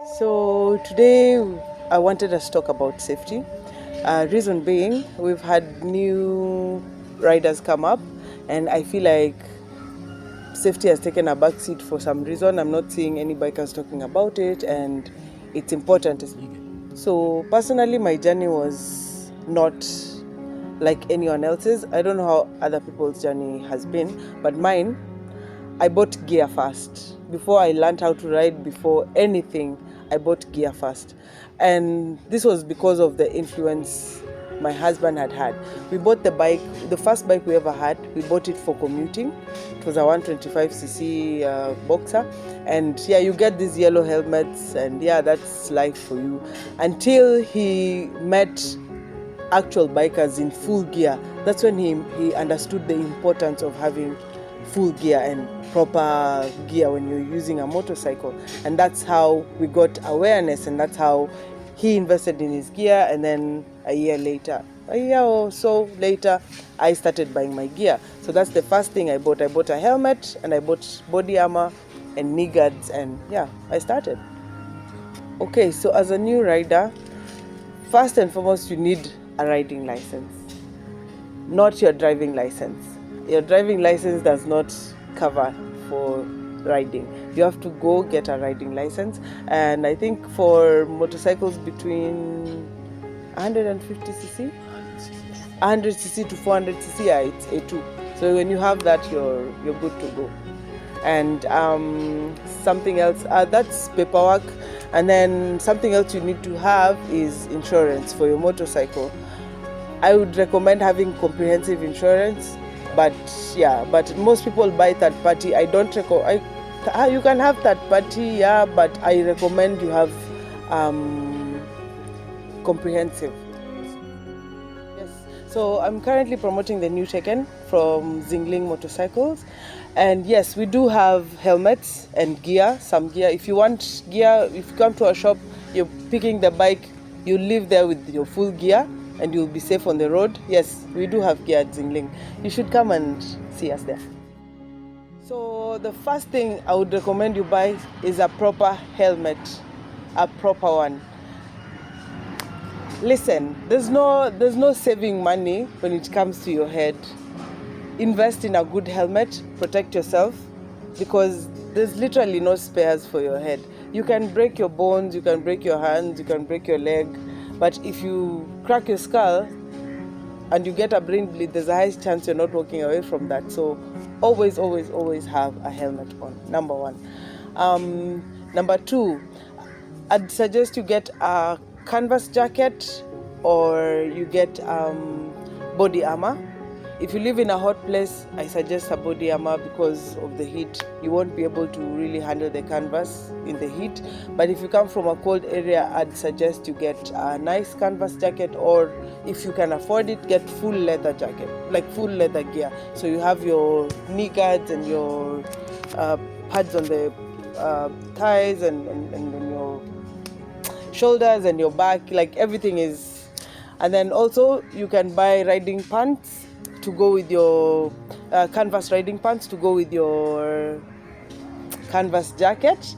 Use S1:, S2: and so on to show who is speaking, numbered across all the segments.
S1: So today I wanted us to talk about safety. Reason being, we've had new riders come up, and I feel like safety has taken a backseat for some reason. I'm not seeing any bikers talking about it, and it's important. So personally, my journey was not like anyone else's. I don't know how other people's journey has been, but mine, I bought gear first. Before I learned how to ride, before anything, I bought gear first. And this was because of the influence my husband had. We bought the first bike we ever had, we bought it for commuting. It was a 125cc Boxer. And yeah, you get these yellow helmets, and yeah, that's life for you. Until he met actual bikers in full gear, that's when he understood the importance of having full gear and proper gear when you're using a motorcycle. And that's how we got awareness, and that's how he invested in his gear. And then a year or so later, I started buying my gear. So that's the first thing I bought. I bought a helmet, and I bought body armor and knee guards, and yeah, I started. Okay, so as a new rider, first and foremost, you need a riding license, not your driving license. Your driving license does not cover for riding. You have to go get a riding license. And I think for motorcycles between 150cc, 100cc to 400cc, yeah, it's A2. So when you have that, you're good to go. And something else, that's paperwork. And then something else you need to have is insurance for your motorcycle. I would recommend having comprehensive insurance, but most people buy third party. I don't recommend. You can have third party, yeah, but I recommend you have comprehensive. Yes. So I'm currently promoting the new Tekken from Zingling Motorcycles, and yes, we do have helmets and gear. Some gear. If you want gear, if you come to our shop, you're picking the bike, you leave there with your full gear, and you'll be safe on the road. Yes, we do have gear at Zingling. You should come and see us there. So the first thing I would recommend you buy is a proper helmet, a proper one. Listen, there's no saving money when it comes to your head. Invest in a good helmet, protect yourself, because there's literally no spares for your head. You can break your bones, you can break your hands, you can break your leg, but if you crack your skull and you get a brain bleed, there's a high chance you're not walking away from that. So always have a helmet on, number one. Number two, I'd suggest you get a canvas jacket, or you get body armor. If you live in a hot place, I suggest a body armor because of the heat. You won't be able to really handle the canvas in the heat. But if you come from a cold area, I'd suggest you get a nice canvas jacket, or if you can afford it, get full leather jacket, like full leather gear. So you have your knee guards and your pads on the thighs and your shoulders and your back, like everything is. And then also you can buy riding pants to go with your canvas riding pants to go with your canvas jacket.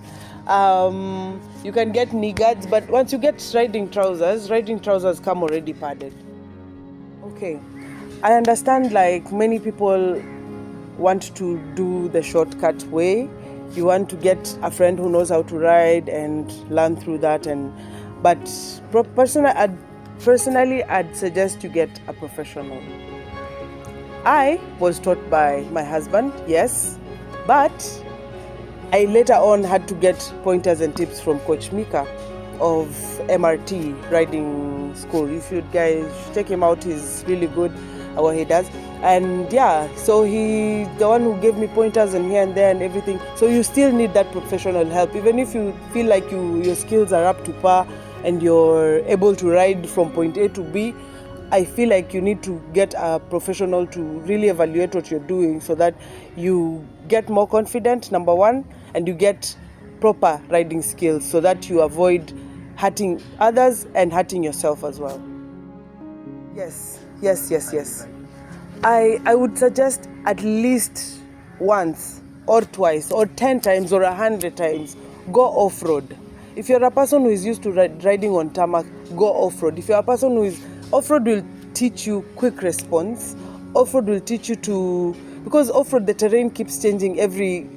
S1: You can get knee guards, but once you get riding trousers come already padded. Okay, I understand, like, many people want to do the shortcut way. You want to get a friend who knows how to ride and learn through that, but personally I'd suggest you get a professional. I was taught by my husband, yes, but I later on had to get pointers and tips from Coach Mika of MRT Riding School. If you guys check him out, he's really good at what he does. And yeah, so he's the one who gave me pointers and here and there and everything. So you still need that professional help. Even if you feel like your skills are up to par and you're able to ride from point A to B, I feel like you need to get a professional to really evaluate what you're doing so that you get more confident, number one, and you get proper riding skills so that you avoid hurting others and hurting yourself as well. Yes. I would suggest at least once or twice or 10 times or 100 times, go off-road. If you're a person who is used to riding on tarmac, go off-road. If you're a person who is, off-road will teach you quick response. Off-road will teach you to, because off-road the terrain keeps changing every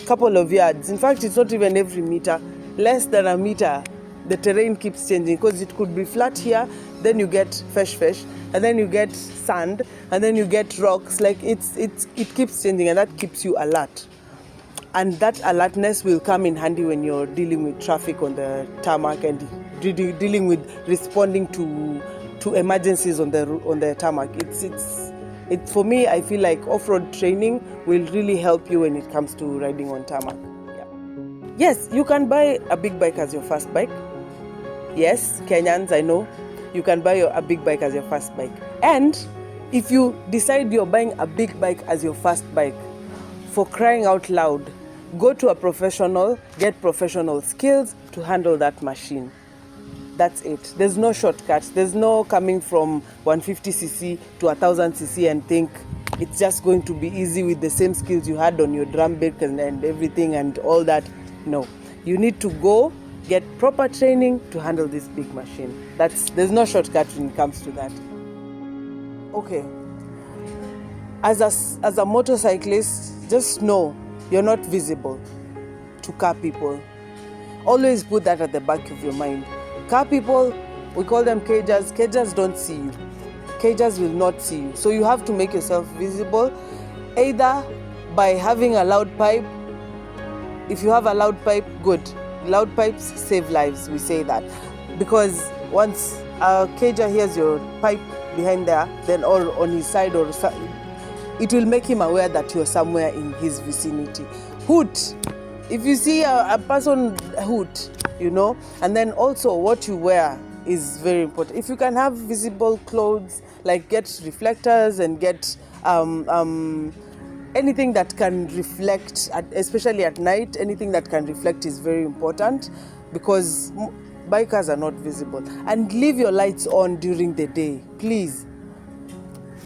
S1: couple of yards. In fact, it's not even every meter, less than a meter. The terrain keeps changing because it could be flat here, then you get fesh, and then you get sand, and then you get rocks. Like it keeps changing, and that keeps you alert. And that alertness will come in handy when you're dealing with traffic on the tarmac and dealing with responding to emergencies on the tarmac. It's for me, I feel like off-road training will really help you when it comes to riding on tarmac. Yeah. Yes, you can buy a big bike as your first bike. Yes, Kenyans, I know. You can buy a big bike as your first bike. And if you decide you're buying a big bike as your first bike, for crying out loud, go to a professional, get professional skills to handle that machine. That's it. There's no shortcut. There's no coming from 150cc to 1000cc and think it's just going to be easy with the same skills you had on your drum brake and everything and all that. No. You need to go get proper training to handle this big machine. There's no shortcut when it comes to that. Okay. As a motorcyclist, just know you're not visible to car people. Always put that at the back of your mind. Car people, we call them cagers. Cagers don't see you. Cagers will not see you. So you have to make yourself visible, either by having a loud pipe. If you have a loud pipe, good. Loud pipes save lives, we say that. Because once a cager hears your pipe behind there, then or on his side, it will make him aware that you're somewhere in his vicinity. Hoot. If you see a person hoot, and then also what you wear is very important. If you can have visible clothes, like get reflectors and get anything that can reflect, especially at night, anything that can reflect is very important because bikers are not visible. And leave your lights on during the day, please.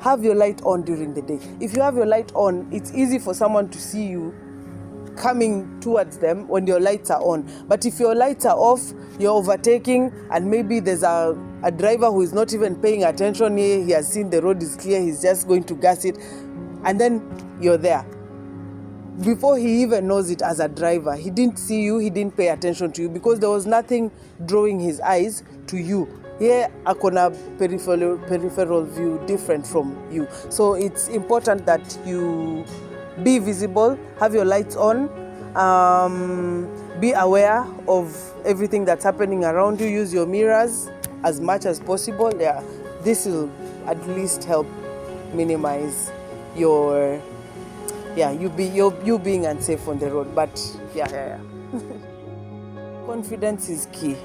S1: Have your light on during the day. If you have your light on, it's easy for someone to see you coming towards them when your lights are on. But if your lights are off, you're overtaking and maybe there's a driver who is not even paying attention here. He has seen the road is clear, he's just going to gas it. And then you're there. Before he even knows it as a driver, he didn't see you, he didn't pay attention to you because there was nothing drawing his eyes to you. Here, akona peripheral view different from you. So it's important that you be visible, have your lights on, be aware of everything that's happening around you, use your mirrors as much as possible. Yeah, this will at least help minimize you being unsafe on the road. But yeah. Confidence is key.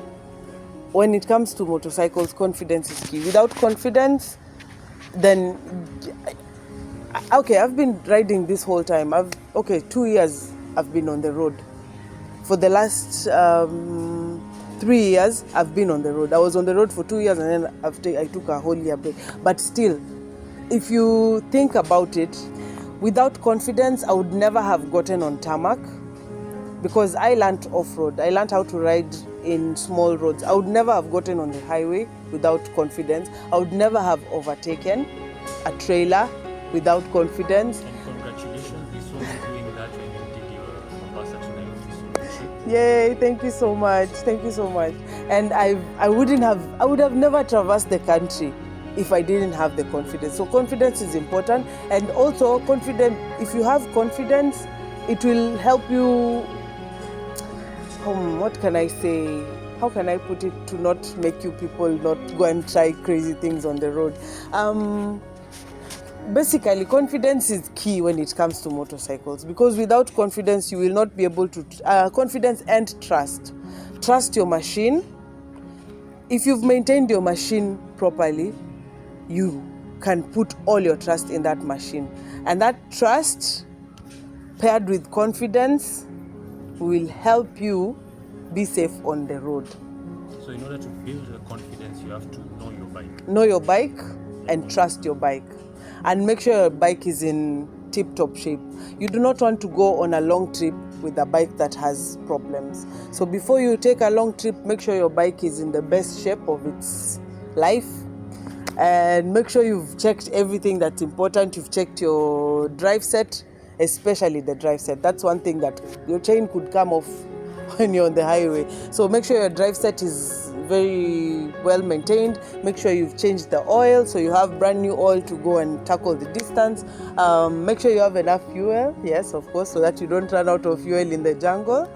S1: When it comes to motorcycles, confidence is key. Without confidence, then okay, I've been riding this whole time. 2 years I've been on the road. For the last 3 years, I've been on the road. I was on the road for 2 years and then I took a whole year break. But still, if you think about it, without confidence, I would never have gotten on tarmac because I learned off-road. I learned how to ride in small roads. I would never have gotten on the highway without confidence. I would never have overtaken a trailer without confidence.
S2: And congratulations, this was doing that when you did your Mombasa to Nairobi trip.
S1: Yay, thank you so much. And I would have never traversed the country if I didn't have the confidence. So confidence is important, and also if you have confidence, it will help you, what can I say? How can I put it to not make you people not go and try crazy things on the road? Basically, confidence is key when it comes to motorcycles because without confidence, you will not be able to, confidence and trust. Trust your machine. If you've maintained your machine properly, you can put all your trust in that machine. And that trust paired with confidence will help you be safe on the road.
S2: So in order to build the confidence, you have to know your bike.
S1: Know your bike and trust your bike. And make sure your bike is in tip-top shape. You do not want to go on a long trip with a bike that has problems. So before you take a long trip, make sure your bike is in the best shape of its life, and make sure you've checked everything that's important. You've checked your drive set, especially the drive set. That's one thing that your chain could come off when you're on the highway. So make sure your drive set is very well maintained. Make sure you've changed the oil, so you have brand new oil to go and tackle the distance. Make sure you have enough fuel, yes, of course, so that you don't run out of fuel in the jungle.